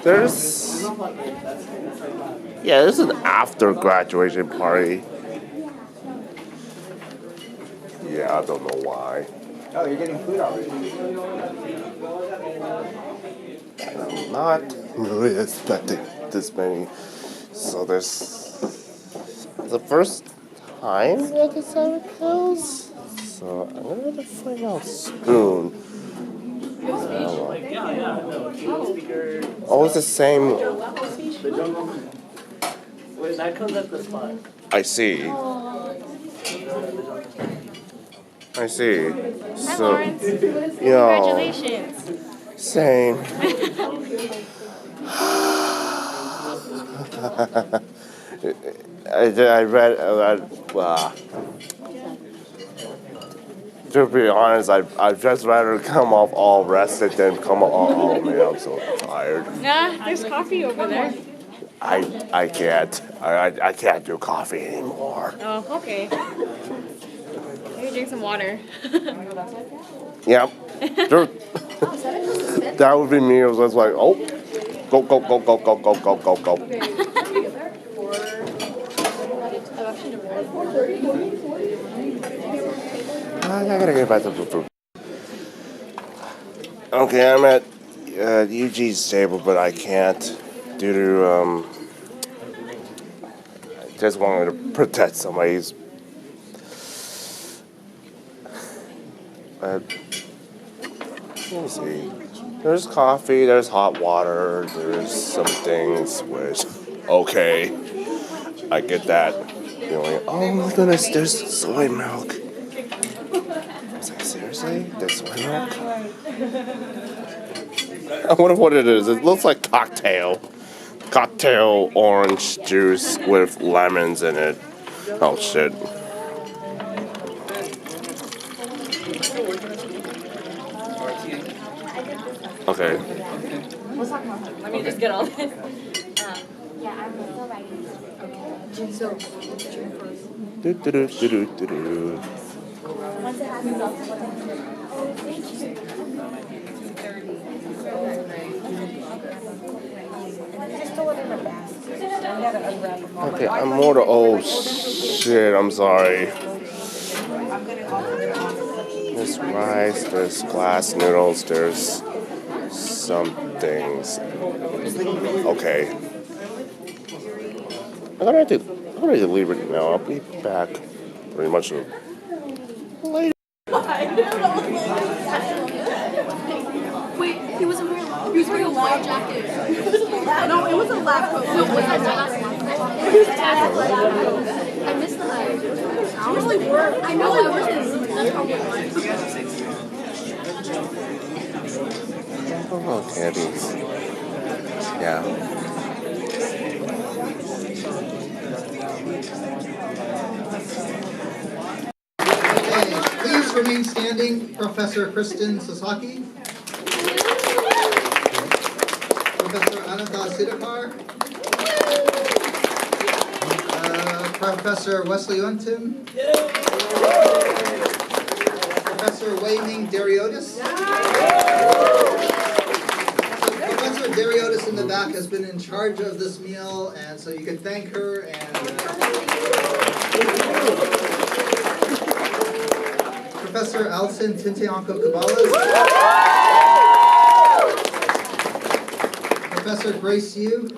There's there's an after graduation party. Yeah, I don't know why. Oh, you're getting food already. I'm not really expecting this many. So there's the first time at the Seven Hills. So I'm gonna have to find out soon. Oh, it's the same. Wait, that comes at the spot. I see. I see. Hi, So, Lawrence. you know, Congratulations. same. I read. To be honest, I'd just rather come off all rested than come off. Oh man, I'm so tired. Nah, there's coffee over there. I can't. I can't do coffee anymore. Oh, okay. Maybe drink some water. Yep. Sure. That would be me. I was just like, oh, go. I gotta get back to the food. Okay, I'm at Eugene's table, but I can't due to I just wanted to protect somebody's. Let me see. There's coffee, there's hot water, there's some things which, okay, I get that feeling. Oh my goodness, there's soy milk. I was like, seriously? There's soy milk? I wonder what it is. It looks like cocktail orange juice with lemons in it. Oh shit. Okay. Let me just get all this. Yeah, I'm still writing. Okay. So, Do. once it has results, Okay, I'm more the oh shit, I'm sorry. There's rice, there's glass noodles, there's some things. Okay. I'm gonna have to leave it now. I'll be back pretty much later. Wait, he was wearing a long jacket. No, it was a lab coat. No, it was a lab coat. I missed the night. I really were. I know I was. Oh, candies. Yeah. Okay, please remain standing, Professor Kristen Sasaki, Professor Ananta Sidakar, Professor Wesley Unton, Professor Wei-Ming Dariotis. Professor Dariotis in the back has been in charge of this meal, and so you can thank her. And Professor Alison Tintianco Cabales, Professor Grace Yu,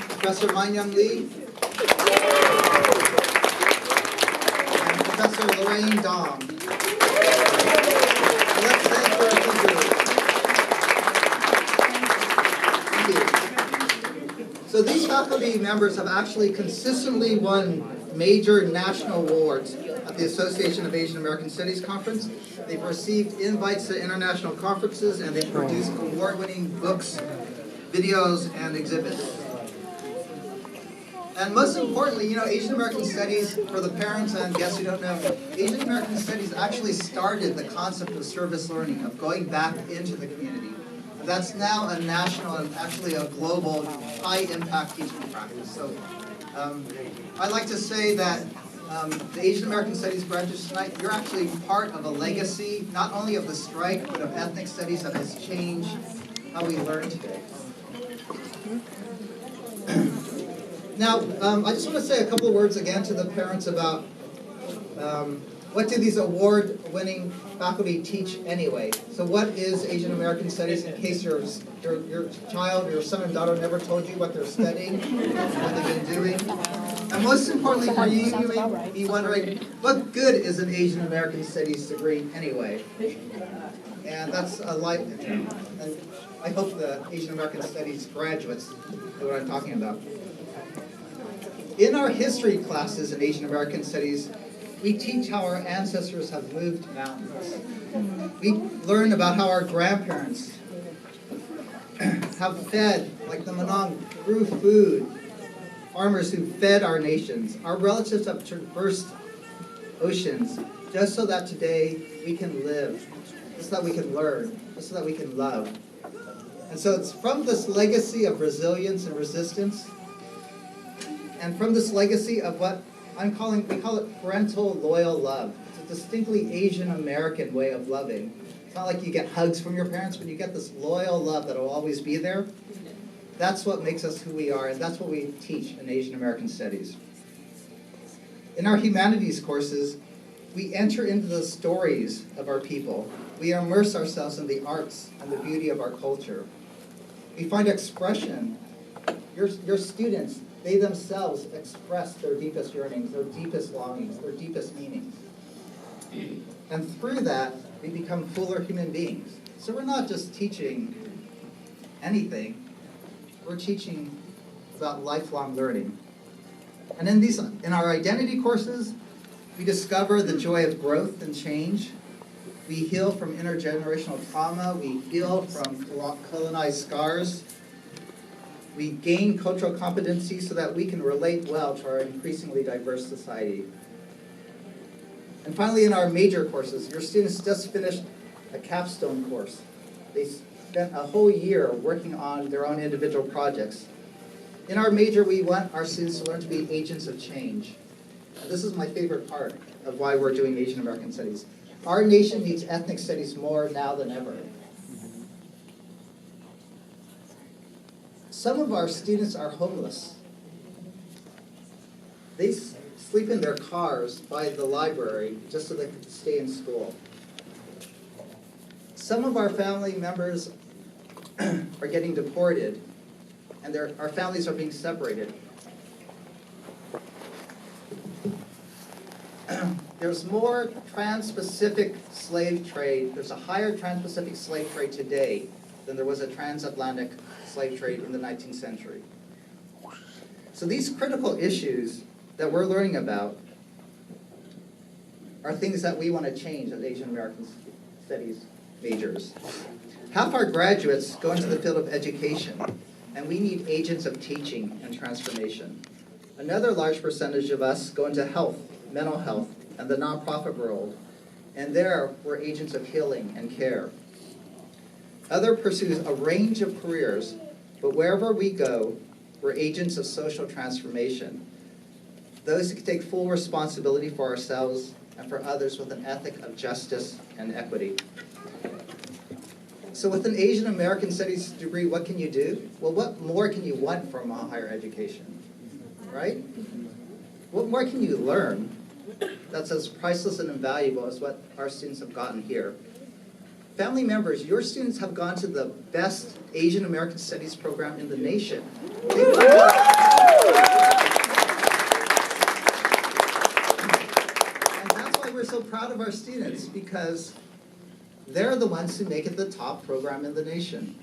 Professor Manyang Lee, and Professor Lorraine Dong. Let's thank our teachers. Thank you. So these faculty members have actually consistently won major national awards at the Association of Asian American Studies Conference. They've received invites to international conferences, and they've produced award-winning books, videos, and exhibits. And most importantly, Asian American Studies, for the parents and guests who don't know, Asian American Studies actually started the concept of service learning, of going back into the community. That's now a national and actually a global high-impact teaching practice. So I'd like to say that the Asian American Studies graduates tonight, you're actually part of a legacy, not only of the strike, but of ethnic studies that has changed how we learn today. Now, I just want to say a couple of words again to the parents about what do these award-winning faculty teach anyway? So what is Asian American Studies in case your child, your son and daughter never told you what they're studying, what they've been doing? And most importantly for you, you may be wondering, what good is an Asian American Studies degree anyway? And that's a life, and I hope the Asian American Studies graduates know what I'm talking about. In our history classes in Asian American Studies, we teach how our ancestors have moved mountains. We learn about how our grandparents have fed, like the Manong, grew food, farmers who fed our nations. Our relatives have traversed oceans just so that today we can live, just so that we can learn, just so that we can love. And so it's from this legacy of resilience and resistance, and from this legacy of what we call it parental loyal love. It's a distinctly Asian American way of loving. It's not like you get hugs from your parents, but you get this loyal love that will always be there. That's what makes us who we are, and that's what we teach in Asian American Studies. In our humanities courses, we enter into the stories of our people. We immerse ourselves in the arts and the beauty of our culture. We find expression. Your students, they themselves express their deepest yearnings, their deepest longings, their deepest meanings. And through that, we become fuller human beings. So we're not just teaching anything, we're teaching about lifelong learning. And in our identity courses, we discover the joy of growth and change. We heal from intergenerational trauma. We heal from colonized scars. We gain cultural competency so that we can relate well to our increasingly diverse society. And finally, in our major courses, your students just finished a capstone course. They spent a whole year working on their own individual projects. In our major, we want our students to learn to be agents of change. And this is my favorite part of why we're doing Asian American Studies. Our nation needs ethnic studies more now than ever. Some of our students are homeless. They sleep in their cars by the library just so they can stay in school. Some of our family members are getting deported, and our families are being separated. There's more trans-Pacific slave trade. There's a higher trans-Pacific slave trade today than there was a transatlantic slave trade in the 19th century. So these critical issues that we're learning about are things that we want to change as Asian American Studies majors. Half our graduates go into the field of education, and we need agents of teaching and transformation. Another large percentage of us go into health, mental health, and the nonprofit world, and there we're agents of healing and care. Other pursues a range of careers, but wherever we go, we're agents of social transformation. Those who can take full responsibility for ourselves and for others with an ethic of justice and equity. So with an Asian American Studies degree, what can you do? Well, what more can you want from a higher education, right? What more can you learn that's as priceless and invaluable as what our students have gotten here? Family members, your students have gone to the best Asian American Studies program in the nation. And that's why we're so proud of our students, because they're the ones who make it the top program in the nation.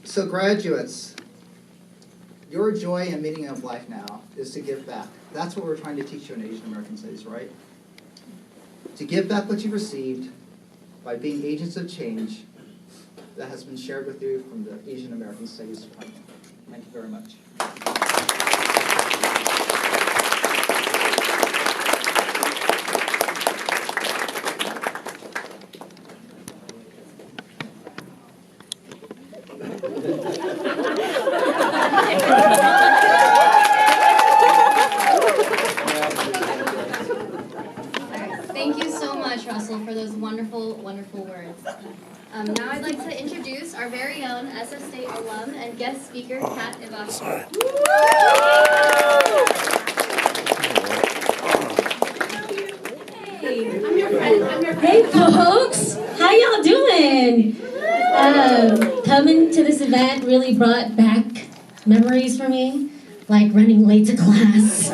So graduates, your joy and meaning of life now is to give back. That's what we're trying to teach you in Asian American Studies, right? To give back what you received by being agents of change that has been shared with you from the Asian American Studies Department. Thank you very much. much, Russell, for those wonderful, wonderful words. Now I'd like to introduce our very own SF State alum and guest speaker, Kat Ivasco. Hey, I'm your friend. Hey folks, how y'all doing? Coming to this event really brought back memories for me, like running late to class,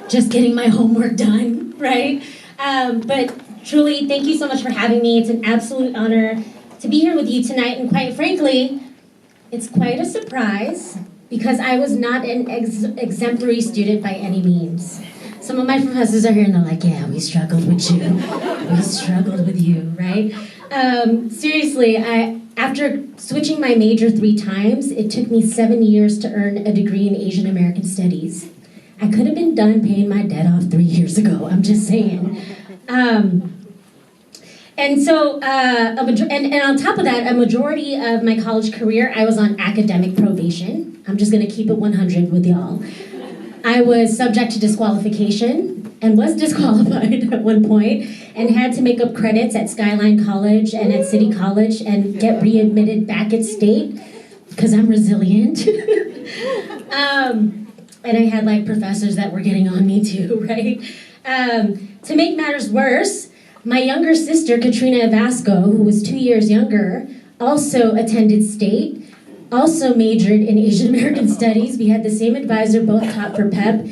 just getting my homework done, right? But truly, thank you so much for having me. It's an absolute honor to be here with you tonight, and quite frankly, it's quite a surprise because I was not an exemplary student by any means. Some of my professors are here and they're like, yeah, we struggled with you. We struggled with you, right? Seriously, after switching my major 3 times, it took me 7 years to earn a degree in Asian American Studies. I could have been done paying my debt off 3 years ago, I'm just saying. And so, and on top of that, a majority of my college career, I was on academic probation. I'm just gonna keep it 100 with y'all. I was subject to disqualification and was disqualified at one point and had to make up credits at Skyline College and at City College and get readmitted back at State because I'm resilient. And I had like professors that were getting on me too, right? To make matters worse, my younger sister, Katrina Ivasco, who was 2 years younger, also attended State, also majored in Asian American Studies. We had the same advisor, both taught for PEP,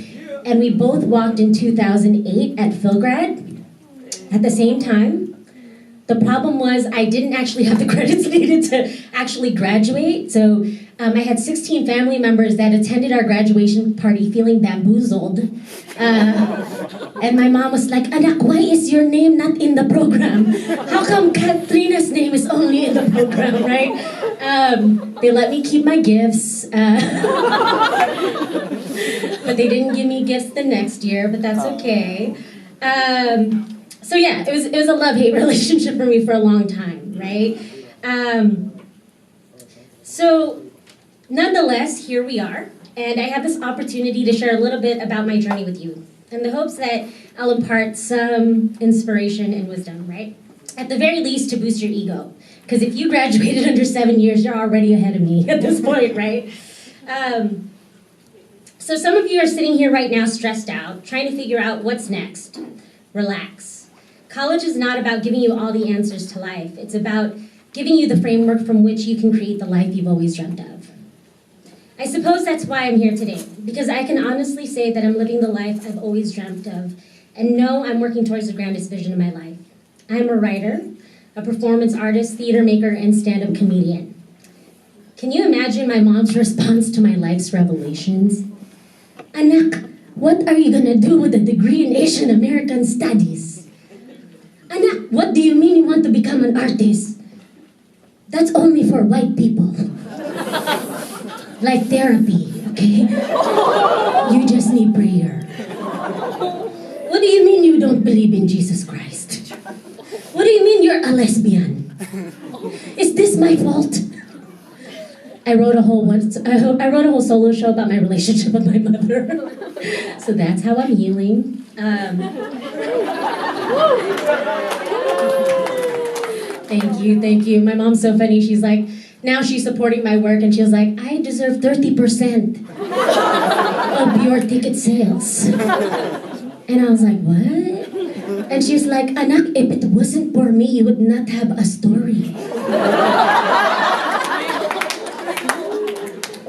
and we both walked in 2008 at PhilGrad at the same time. The problem was I didn't actually have the credits needed to actually graduate, so I had 16 family members that attended our graduation party feeling bamboozled. And my mom was like, Anak, why is your name not in the program? How come Katrina's name is only in the program, right? They let me keep my gifts. But they didn't give me gifts the next year, but that's okay. So yeah, it was a love-hate relationship for me for a long time, right? So nonetheless, here we are, and I have this opportunity to share a little bit about my journey with you, in the hopes that I'll impart some inspiration and wisdom, right? At the very least, to boost your ego. Because if you graduated under 7 years, you're already ahead of me at this point, right? So some of you are sitting here right now stressed out, trying to figure out what's next. Relax. College is not about giving you all the answers to life. It's about giving you the framework from which you can create the life you've always dreamt of. I suppose that's why I'm here today, because I can honestly say that I'm living the life I've always dreamt of, and know I'm working towards the grandest vision of my life. I'm a writer, a performance artist, theater maker, and stand-up comedian. Can you imagine my mom's response to my life's revelations? Anak, what are you gonna do with a degree in Asian American Studies? Anak, what do you mean you want to become an artist? That's only for white people. Like therapy, okay? You just need prayer. What do you mean you don't believe in Jesus Christ? What do you mean you're a lesbian? Is this my fault? I wrote a whole solo show about my relationship with my mother. So that's how I'm healing. Thank you. My mom's so funny. She's like, now she's supporting my work, and she was like, I deserve 30% of your ticket sales. And I was like, what? And she's like, Anak, if it wasn't for me, you would not have a story.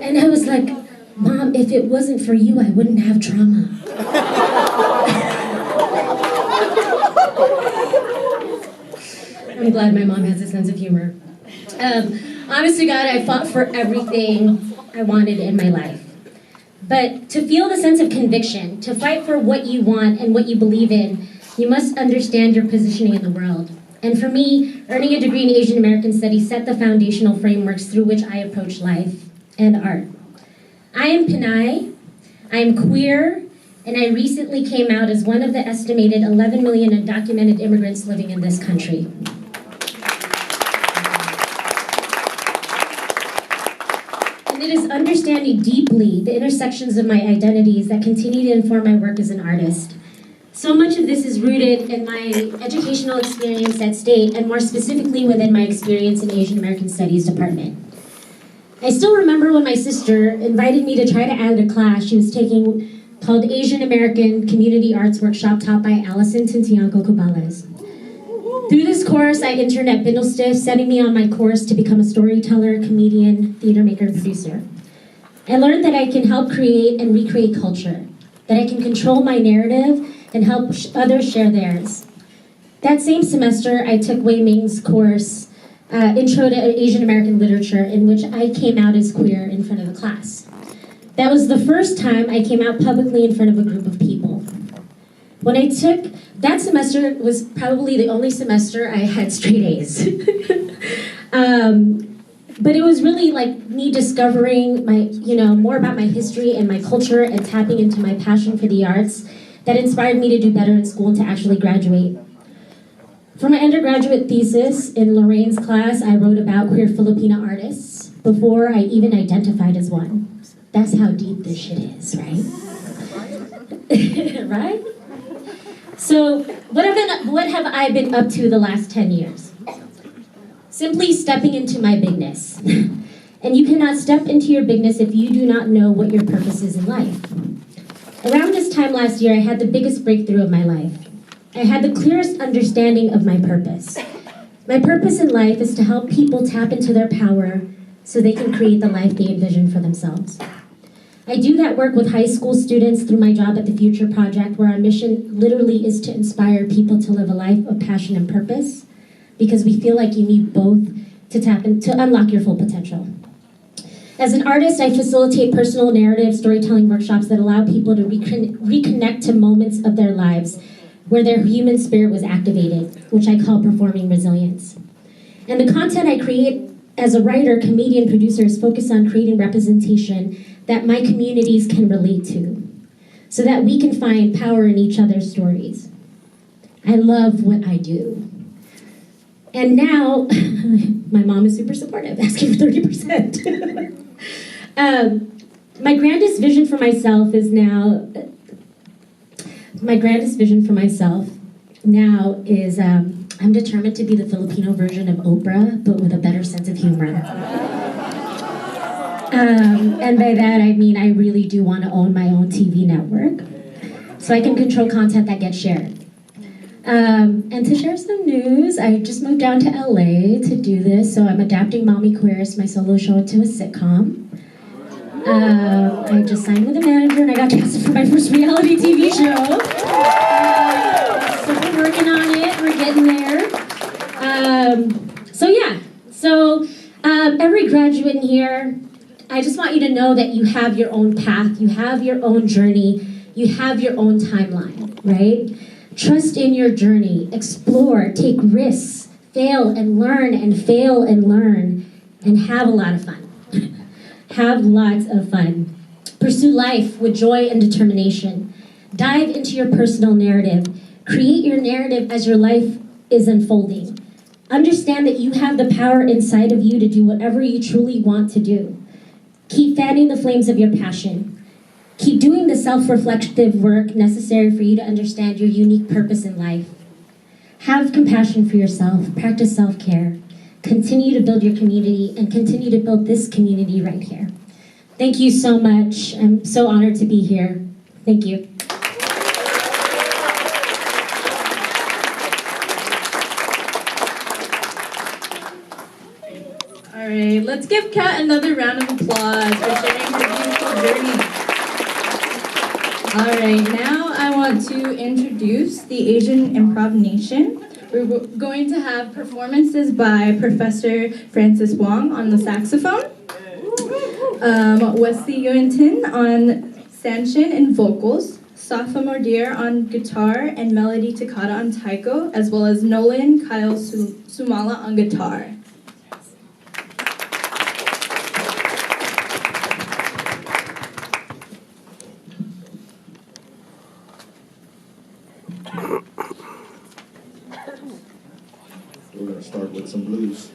And I was like, Mom, if it wasn't for you, I wouldn't have trauma. I'm glad my mom has a sense of humor. Honest to God, I fought for everything I wanted in my life. But to feel the sense of conviction, to fight for what you want and what you believe in, you must understand your positioning in the world. And for me, earning a degree in Asian American Studies set the foundational frameworks through which I approach life and art. I am Pinay, I am queer, and I recently came out as one of the estimated 11 million undocumented immigrants living in this country. And it is understanding deeply the intersections of my identities that continue to inform my work as an artist. So much of this is rooted in my educational experience at State, and more specifically within my experience in Asian American Studies department. I still remember when my sister invited me to try to add a class she was taking called Asian American Community Arts Workshop taught by Allison Tintianco Cabales. Through this course, I interned at Bindlestiff, setting me on my course to become a storyteller, comedian, theater maker, and producer. I learned that I can help create and recreate culture, that I can control my narrative and help others share theirs. That same semester, I took Wei Ming's course, Intro to Asian American Literature, in which I came out as queer in front of the class. That was the first time I came out publicly in front of a group of people. When I took, that semester was probably the only semester I had straight A's. But it was really like me discovering more about my history and my culture and tapping into my passion for the arts that inspired me to do better in school and to actually graduate. For my undergraduate thesis in Lorraine's class, I wrote about queer Filipino artists before I even identified as one. That's how deep this shit is, right? Right? So, what have I been up to the last 10 years? Simply stepping into my bigness. And you cannot step into your bigness if you do not know what your purpose is in life. Around this time last year, I had the biggest breakthrough of my life. I had the clearest understanding of my purpose. My purpose in life is to help people tap into their power so they can create the life they envision for themselves. I do that work with high school students through my job at the Future Project, where our mission literally is to inspire people to live a life of passion and purpose, because we feel like you need both to unlock your full potential. As an artist, I facilitate personal narrative storytelling workshops that allow people to reconnect to moments of their lives where their human spirit was activated, which I call performing resilience. And the content I create as a writer, comedian, producer is focused on creating representation that my communities can relate to, so that we can find power in each other's stories. I love what I do. And now, my mom is super supportive, asking for 30%. My grandest vision for myself now is I'm determined to be the Filipino version of Oprah, but with a better sense of humor. And by that I mean I really do want to own my own TV network, so I can control content that gets shared. And to share some news, I just moved down to LA to do this, so I'm adapting Mommy Queers, my solo show, into a sitcom. I just signed with a manager and I got casted for my first reality TV show. So we're working on it, we're getting there. So every graduate in here, I just want you to know that you have your own path, you have your own journey, you have your own timeline, right? Trust in your journey, explore, take risks, fail and learn, and have a lot of fun. Have lots of fun. Pursue life with joy and determination. Dive into your personal narrative. Create your narrative as your life is unfolding. Understand that you have the power inside of you to do whatever you truly want to do. Keep fanning the flames of your passion. Keep doing the self-reflective work necessary for you to understand your unique purpose in life. Have compassion for yourself. Practice self-care. Continue to build your community and continue to build this community right here. Thank you so much. I'm so honored to be here. Thank you. All right, let's give Kat another round of applause for sharing her beautiful journey. All right, now I want to introduce the Asian Improv Nation. We're going to have performances by Professor Francis Wong on the saxophone, Wesley Yuantin on sanshin and vocals, Sophomore Deer on guitar and Melody Takata on taiko, as well as Nolan Kyle Sumala on guitar. We're going to start with some blues.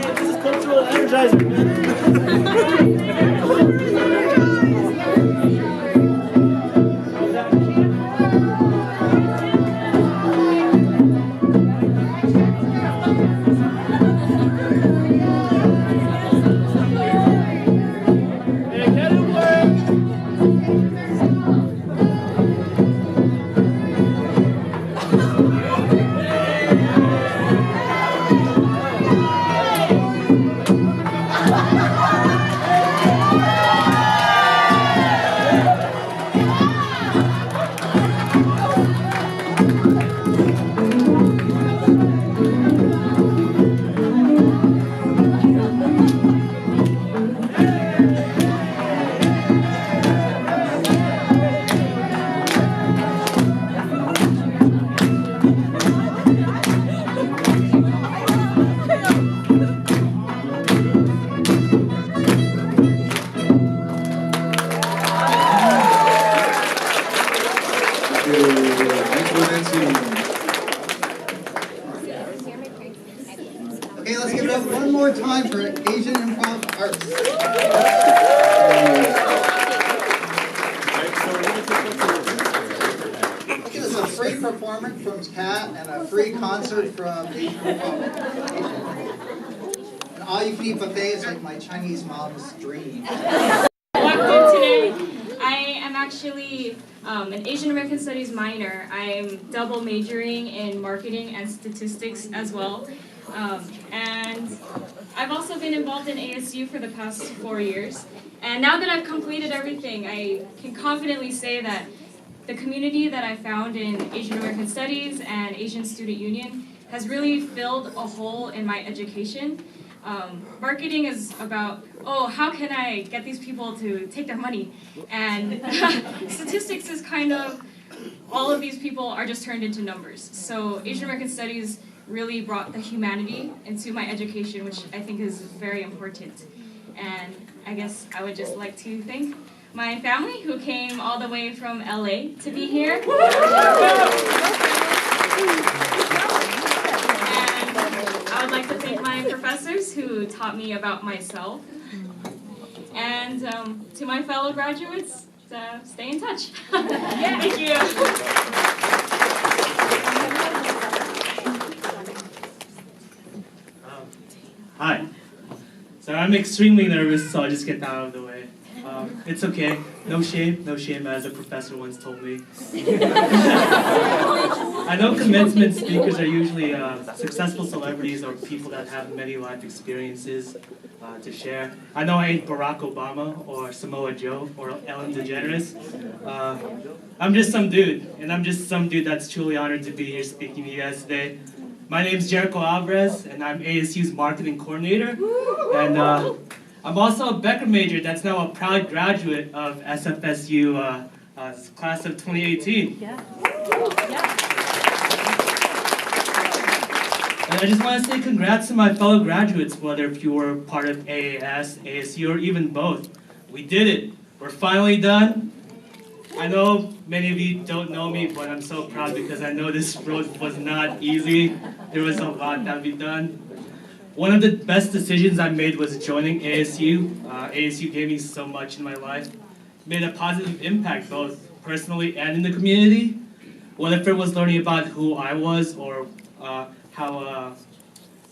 This is cultural energizer. Hey, get it away. Okay, let's give it up one more time for Asian Improv Arts. Okay, this is a free performance from Kat and a free concert from Asian Improv Nation. And all you can eat buffet is like my Chinese mom's dream. Walked in today. I am actually an Asian American Studies minor. I'm double majoring in marketing and statistics as well. And I've also been involved in ASU for the past 4 years. And now that I've completed everything, I can confidently say that the community that I found in Asian American Studies and Asian Student Union has really filled a hole in my education. Marketing is about, oh, how can I get these people to take their money? And statistics is kind of, all of these people are just turned into numbers. So Asian American Studies really brought the humanity into my education, which I think is very important. And I guess I would just like to thank my family who came all the way from LA to be here. And I would like to thank my professors who taught me about myself. And to my fellow graduates, stay in touch. Thank you. Hi. So I'm extremely nervous, so I'll just get that out of the way. It's okay. No shame, as a professor once told me. I know commencement speakers are usually successful celebrities or people that have many life experiences to share. I know I ain't Barack Obama or Samoa Joe or Ellen DeGeneres. I'm just some dude, and I'm just some dude that's truly honored to be here speaking to you guys today. My name's Jericho Alvarez, and I'm ASU's marketing coordinator. And I'm also a Becker major that's now a proud graduate of SFSU class of 2018. Yeah. And I just want to say congrats to my fellow graduates, whether if you were part of AAS, ASU, or even both. We did it. We're finally done. I know many of you don't know me, but I'm so proud because I know this road was not easy. There was a lot that we done. One of the best decisions I made was joining ASU. ASU gave me so much in my life. Made a positive impact both personally and in the community. Whether if it was learning about who I was or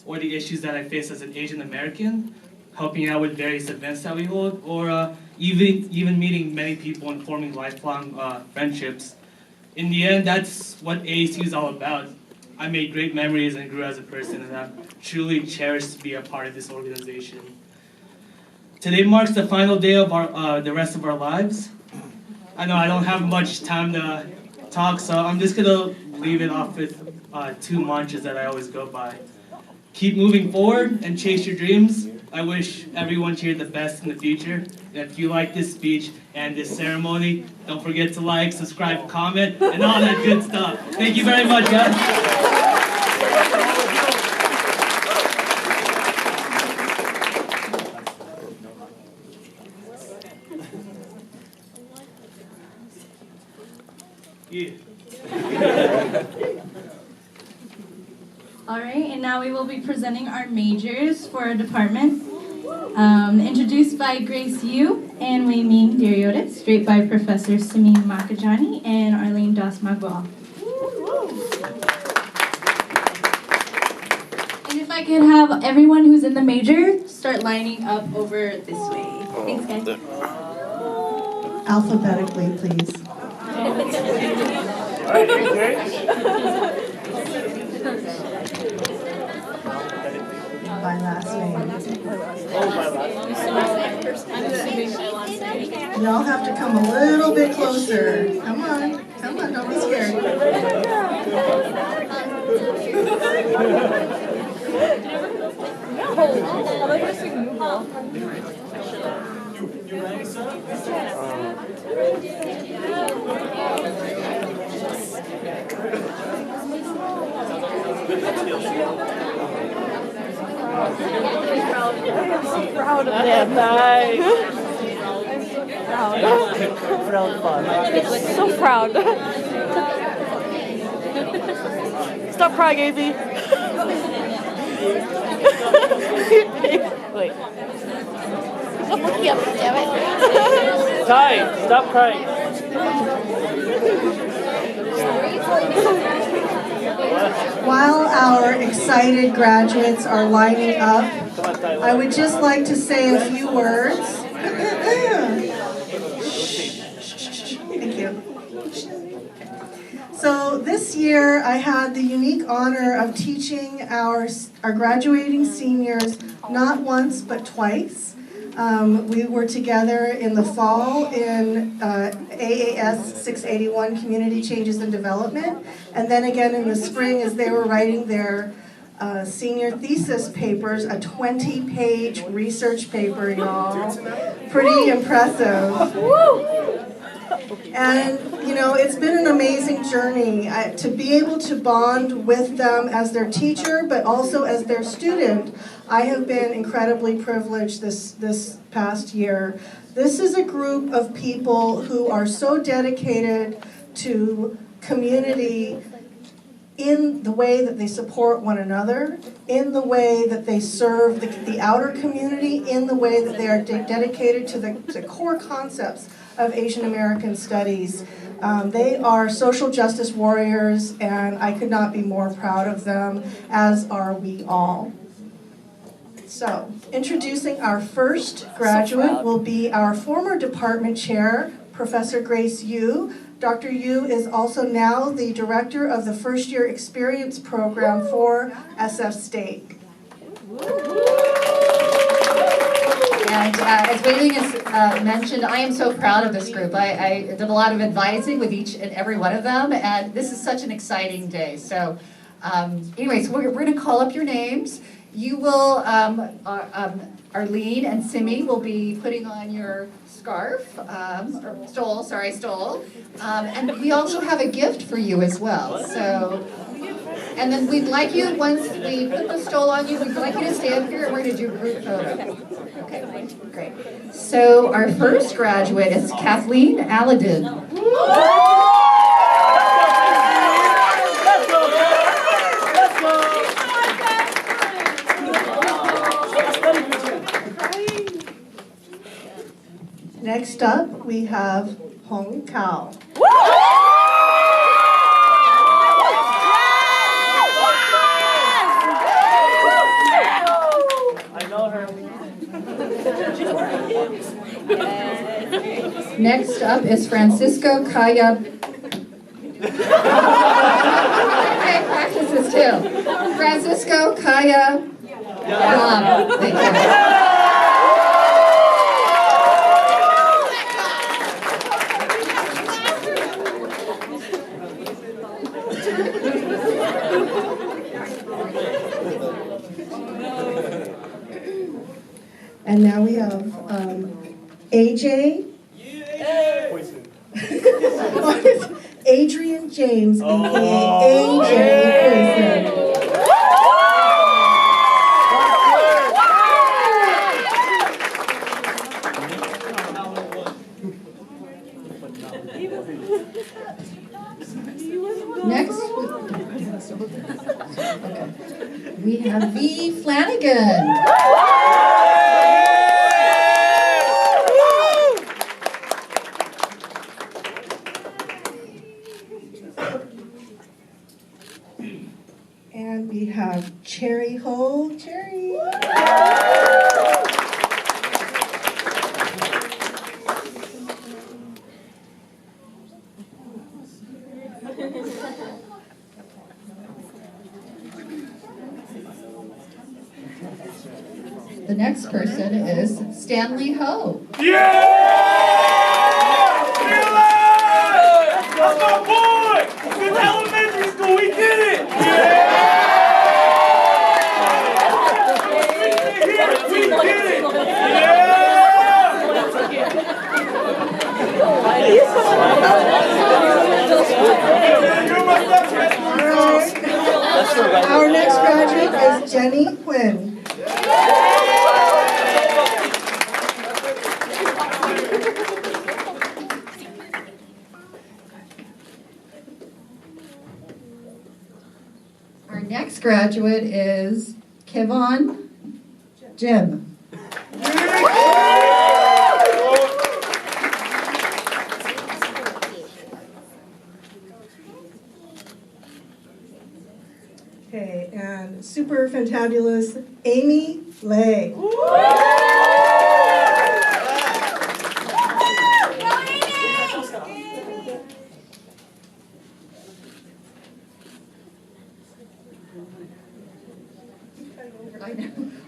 or the issues that I face as an Asian American, helping out with various events that we hold, or even meeting many people and forming lifelong friendships. In the end, that's what ASU is all about. I made great memories and grew as a person, and I'm truly cherished to be a part of this organization. Today marks the final day of the rest of our lives. I know I don't have much time to talk, so I'm just gonna leave it off with 2 mantras that I always go by. Keep moving forward and chase your dreams. I wish everyone here the best in the future. And if you like this speech and this ceremony, don't forget to like, subscribe, comment, and all that good stuff. Thank you very much, guys. Yeah. All right, and now we will be presenting our majors for our department. Introduced by Grace Yu and Wei Ming Deriotis, straight by Professor Simin Makajani and Arlene Das Magwal. And if I could have everyone who's in the major start lining up over this way. Thanks, guys. Alphabetically, please. By last name. Y'all have to come a little bit closer. Come on, don't be scared. I'm so proud of them. Nice. I'm so proud. So proud. Stop crying, AZ. Wait. Stop looking at me, damn it. Ty, stop crying. While our excited graduates are lining up, I would just like to say a few words. Thank you. So this year I had the unique honor of teaching our graduating seniors not once but twice. We were together in the fall in AAS 681 Community Changes and Development, and then again in the spring as they were writing their senior thesis papers, a 20-page research paper, y'all. Pretty impressive. And, you know, it's been an amazing journey to be able to bond with them as their teacher, but also as their student. I have been incredibly privileged this past year. This is a group of people who are so dedicated to community in the way that they support one another, in the way that they serve the outer community, in the way that they are dedicated to the core concepts of Asian American studies. They are social justice warriors, and I could not be more proud of them, as are we all. So, introducing our first graduate will be our former department chair, Professor Grace Yu. Dr. Yu is also now the director of the First Year Experience Program for SF State. And as Wei Ling has mentioned, I am so proud of this group. I did a lot of advising with each and every one of them, and this is such an exciting day. So anyways, we're going to call up your names. You will, Arlene and Simi will be putting on your scarf, or stole. And we also have a gift for you as well. So, and then we'd like you, once we put the stole on you, we'd like you to stand here and we're going to do a group photo. Okay, great. So our first graduate is Kathleen Alladin. Next up, we have Hong Kao. I know her. Next up is Francisco Kaya. Okay, practice this too. Francisco Kaya. Thank you. AJ. Adrian James, aka AJ Poison. Next, we have V. Flanagan. And we have Cherry Hole. Cherry. The next person is Stanley Ho. Yeah! That's my boy! Since elementary school, we did it! Yeah! We did it! Yeah! Our next graduate is Jenny Quinn. Our next graduate is Kevon Jim. Okay, and super fantabulous Amy Lay.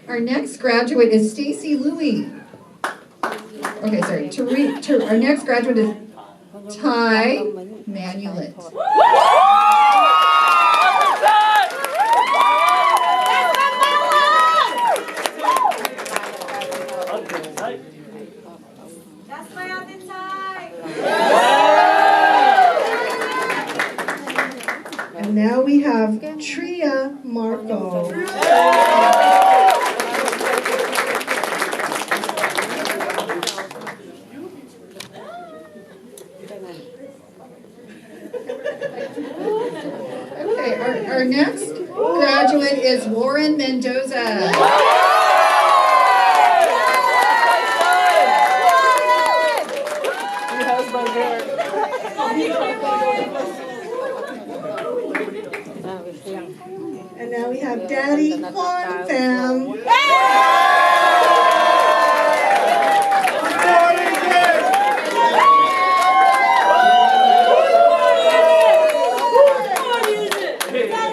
Our next graduate is Stacy Louie. Okay, sorry. Our next graduate is Ty Manulet. That's my other Ty. And now we have Tria Marco. Okay, our next graduate is Warren Mendoza. And now we have Daddy Juan Fam.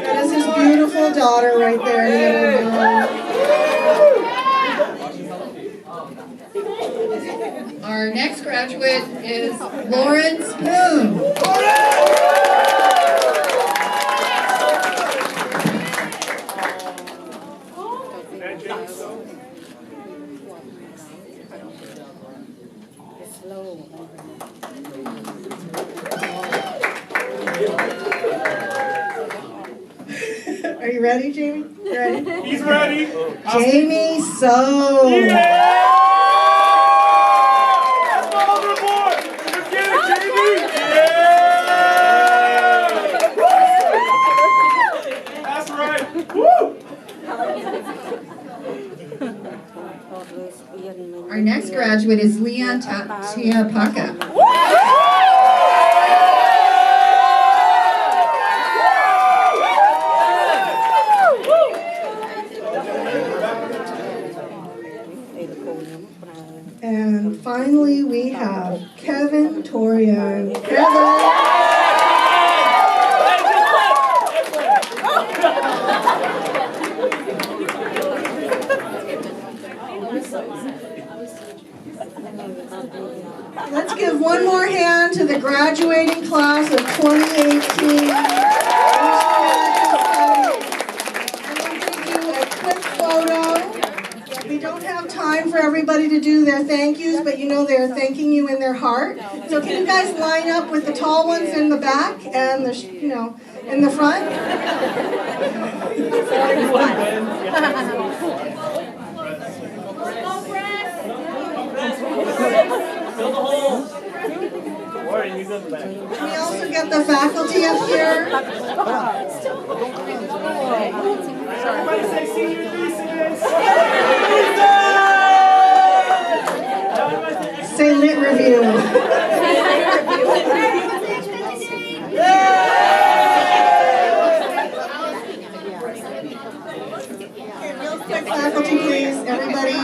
That's his beautiful daughter right there. Our next graduate is Lauren Spoon. Are you ready, Jamie? You ready? He's ready. Jamie So. Yeah! That's my other boy. Let's get it, Jamie. Yeah! That's right. Woo! Our next graduate is Leon Tiapaka. And finally, we have Kevin Torian. Kevin! Let's give one more hand to the graduating class of 2018. And we'll give you a quick photo. We don't have time for everybody. everybody to do their thank yous, but you know they're thanking you in their heart. So can you guys line up with the tall ones in the back and the, in the front? Fill the hole. Warren, you go to the back. Can we also get the faculty up here? Everybody say senior thesis. Say lit review. Faculty, please. Everybody.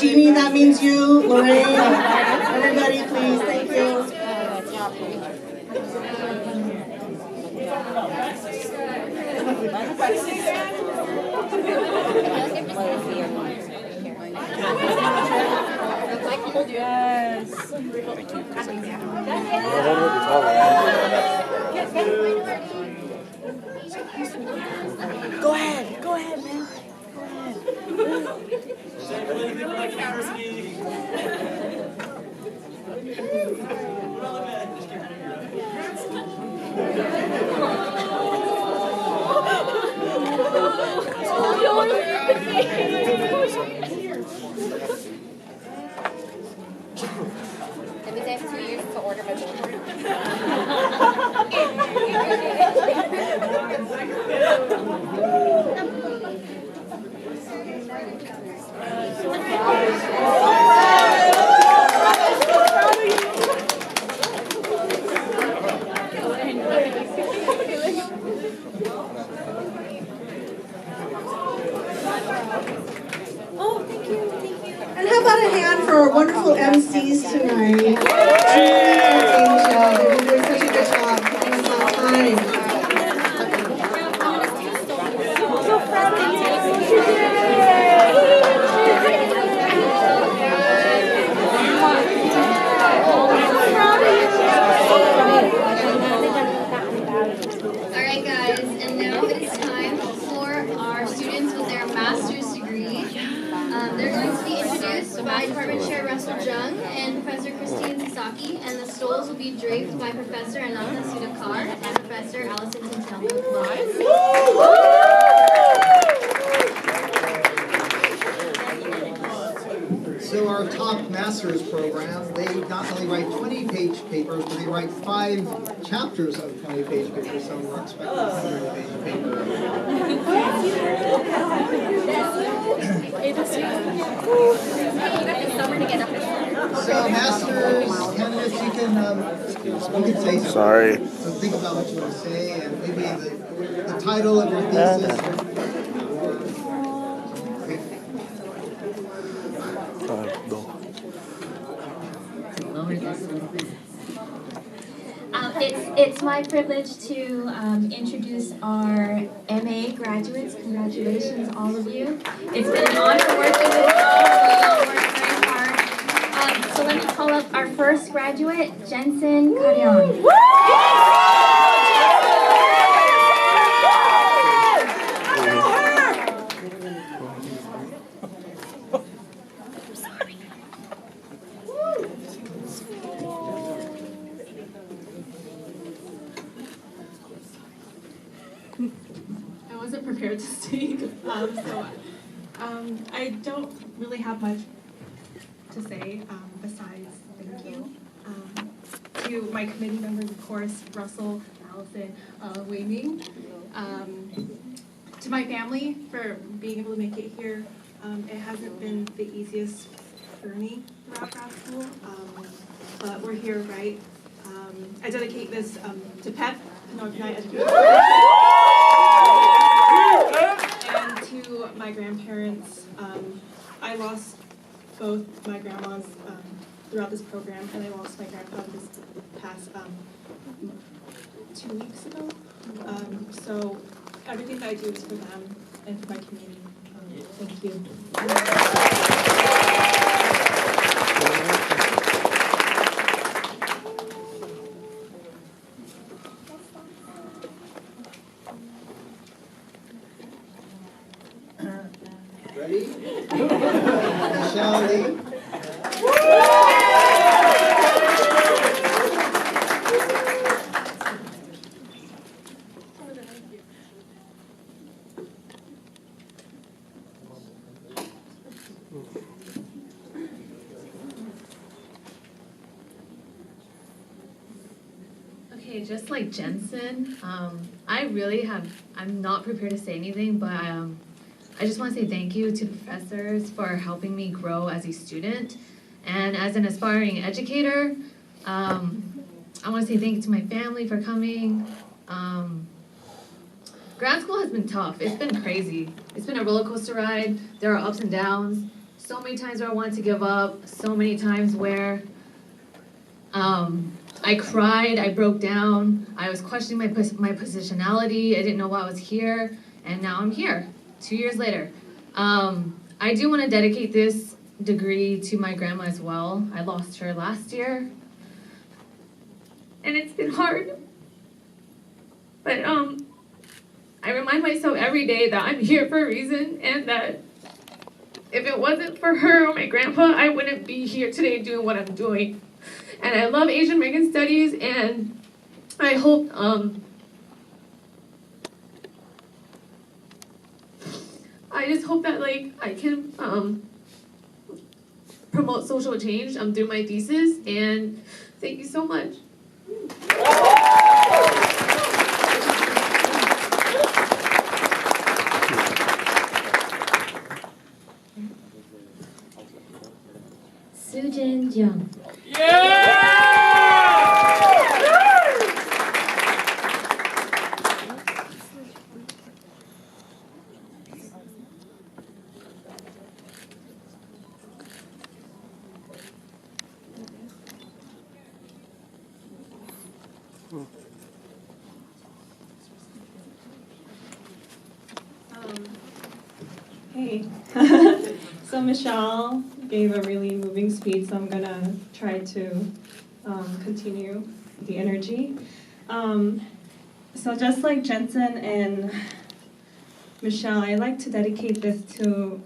Jeannie, that means you. Lorraine. Everybody, please. Thank you. Yes. Go ahead, man. It was after 2 years to order my book. And how about a hand for our wonderful MCs tonight? Julie and Angel. They've been doing such a good job keeping us on time. Alright guys, and now it is time for our students with their master's degree. They're going to be introduced by Department Chair Russell Jung and Professor Christine Sasaki, and the stoles will be draped by Professor Ananda Sudhakar and Professor Allison Tintelman. So our top master's program, they not only write 20-page papers, but they write 5 chapters of 20-page papers, so we're expecting a 100-page paper. So masters candidates, you can say something. Sorry. So think about what you want to say, and maybe the title of your thesis. It's my privilege to introduce our MA graduates. Congratulations, all of you. It's been an honor working with you all. We all worked very hard. So let me call up our first graduate, Jensen Karyon. I wasn't prepared to speak, I don't really have much to say besides thank you to my committee members, of course, Russell, Allison, Wei Ming, to my family for being able to make it here. It hasn't been the easiest journey throughout grad school, but we're here, right? I dedicate this to Pep, and to my grandparents. I lost both my grandmas throughout this program, and I lost my grandpa this past 2 weeks ago. So everything that I do is for them and for my community. Thank you. Ready? Michelle Lee. Okay, just like Jensen, I'm not prepared to say anything, but I just want to say thank you to the professors for helping me grow as a student. And as an aspiring educator, I want to say thank you to my family for coming. Grad school has been tough. It's been crazy. It's been a roller coaster ride. There are ups and downs. So many times where I wanted to give up. So many times where I cried, I broke down. I was questioning my positionality. I didn't know why I was here. And now I'm here, 2 years later. I do want to dedicate this degree to my grandma as well. I lost her last year. And it's been hard. But I remind myself every day that I'm here for a reason, and that if it wasn't for her or my grandpa, I wouldn't be here today doing what I'm doing. And I love Asian American Studies, and I hope I just hope that I can promote social change through my thesis, and thank you so much. Sujin Jung. Hey. So Michelle gave a really moving speech, so I'm gonna try to continue the energy. So just like Jensen and Michelle, I'd like to dedicate this to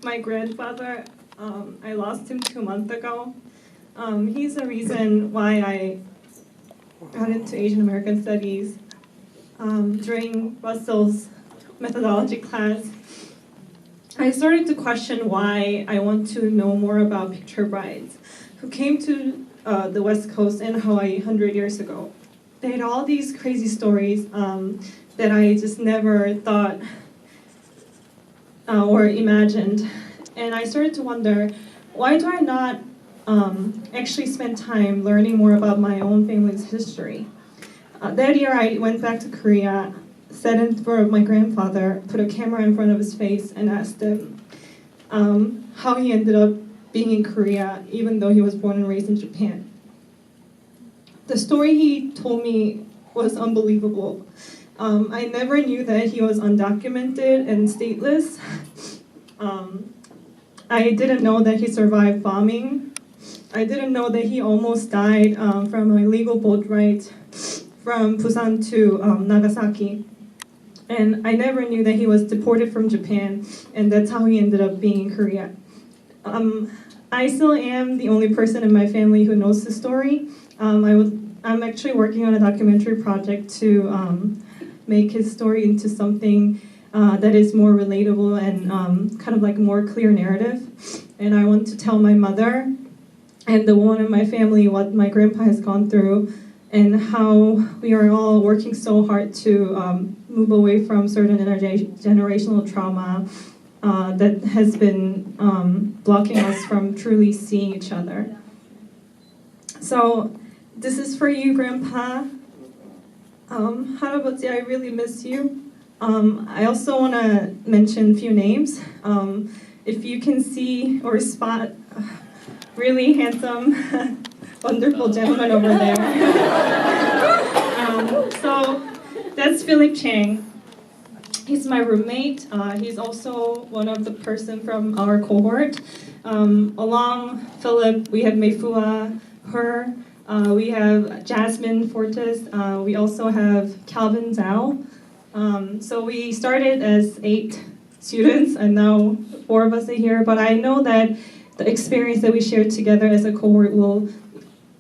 my grandfather. I lost him 2 months ago. He's the reason why I got into Asian American Studies. During Russell's methodology class, I started to question why I want to know more about picture brides who came to the West Coast and Hawaii 100 years ago. They had all these crazy stories that I just never thought or imagined. And I started to wonder, why do I not actually spend time learning more about my own family's history? That year I went back to Korea, sat in front of my grandfather, put a camera in front of his face, and asked him how he ended up being in Korea, even though he was born and raised in Japan. The story he told me was unbelievable. I never knew that he was undocumented and stateless. I didn't know that he survived bombing. I didn't know that he almost died from an illegal boat ride from Busan to Nagasaki. And I never knew that he was deported from Japan, and that's how he ended up being in Korea. I still am the only person in my family who knows the story. I'm actually working on a documentary project to make his story into something that is more relatable and kind of like more clear narrative. And I want to tell my mother and the one in my family what my grandpa has gone through, and how we are all working so hard to move away from certain intergenerational trauma that has been blocking us from truly seeing each other. So this is for you, Grandpa. Harabotsi, I really miss you. I also want to mention a few names. If you can see or spot really handsome wonderful gentleman over there. So that's Philip Chang. He's my roommate. He's also one of the person from our cohort. Along Philip, we have Meifua, her. We have Jasmine Fortis. We also have Calvin Zhao. So we started as 8 students, and now 4 of us are here. But I know that the experience that we shared together as a cohort will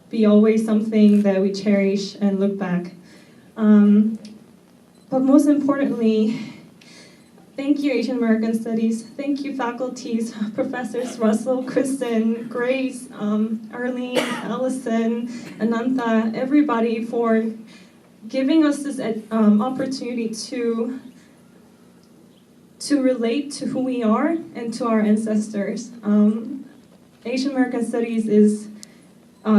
be always something that we cherish and look back. But most importantly, Thank you, Asian American Studies. Thank you, faculties, Professors Russell, Kristen, Grace, Arlene, Allison, Anantha, everybody for giving us this opportunity to relate to who we are and to our ancestors. Asian American Studies is,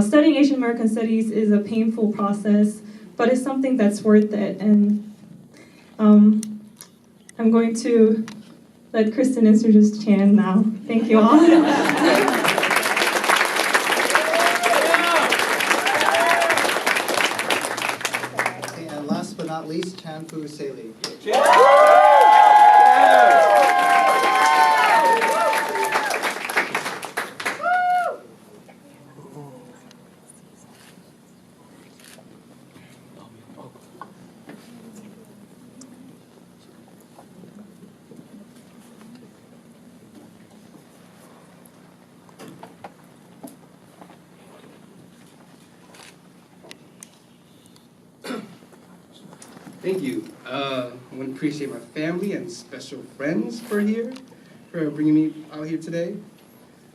studying Asian American Studies is a painful process, but it's something that's worth it. And I'm going to let Kristen introduce Chan now. Thank you all. And last but not least, Chan Fu Seli. Thank you. I want to appreciate my family and special friends for bringing me out here today.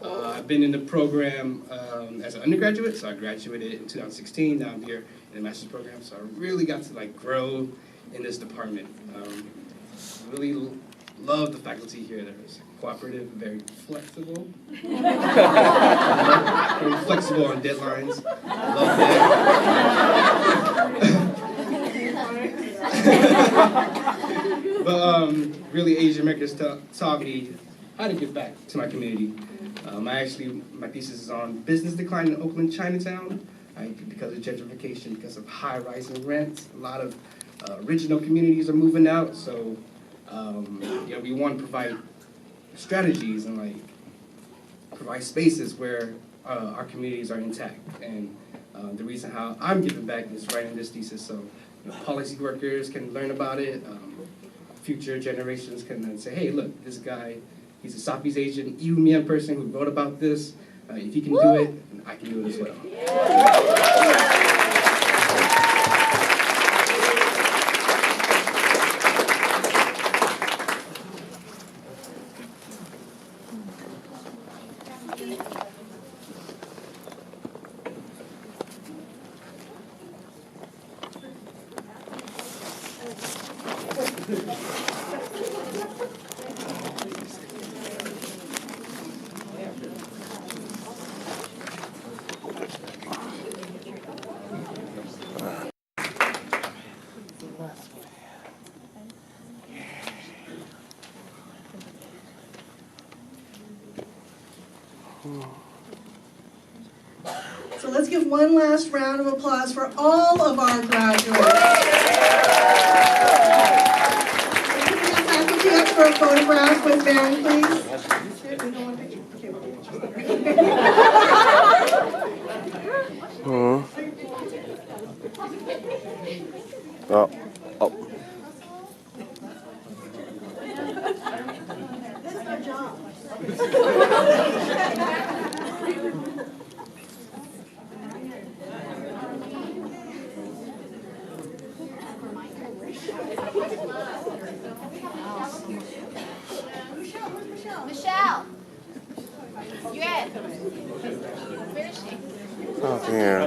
I've been in the program as an undergraduate, so I graduated in 2016. Now I'm here in the master's program, so I really got to grow in this department. Really love the faculty here. They're cooperative, very flexible. Very flexible on deadlines. Love that. But really, Asian Americans taught me how to give back to my community. My thesis is on business decline in Oakland, Chinatown, because of gentrification, because of high rising rents. A lot of original communities are moving out, so we want to provide strategies and provide spaces where our communities are intact. And the reason how I'm giving back is writing this thesis, so policy workers can learn about it. Future generations can then say, hey, look, this guy, he's a Southeast Asian Yumian person who wrote about this. If he can do it, I can do it as well. So let's give one last round of applause for all of our graduates. Can we get faculty up for a photograph with Van, please? Oh. Michelle! You in? Where is she? Oh, dear.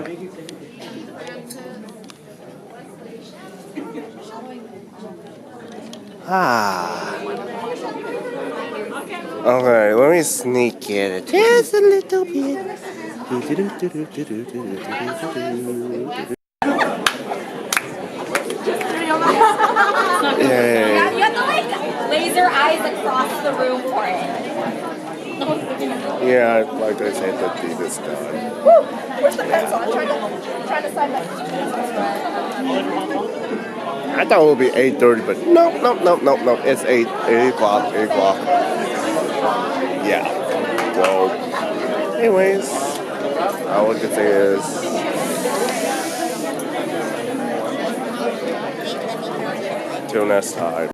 Okay, let me sneak in just a little bit. Yeah, you have to laser eyes across the room for it. Yeah, like I said, the deed is done. Woo! Where's the pencil? I'm trying to sign that. I thought it would be 8:30, but no. It's 8 o'clock. Yeah. So, anyways, all I can say is, till next time.